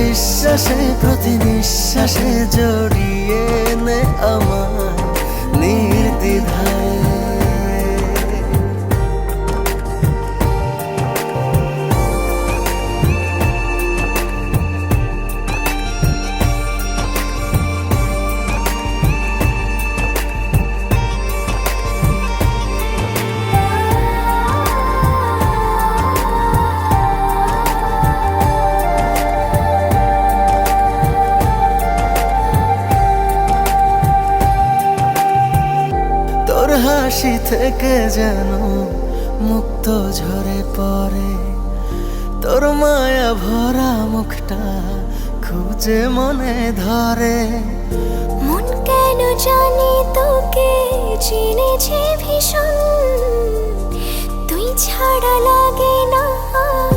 বিশ্বাসে প্রতি নিঃশ্বাসে জড়িয়ে নে আমায় নির্দ্বিধায়। তোর হাসি থেকে যেন মুক্ত ঝরে পড়ে, তোর মায়া ভরা মুখটা খুব যে মনে ধরে। মন কেন জানি তোকে চিনেছে ভীষণ, তুই ছাড়া লাগে না আর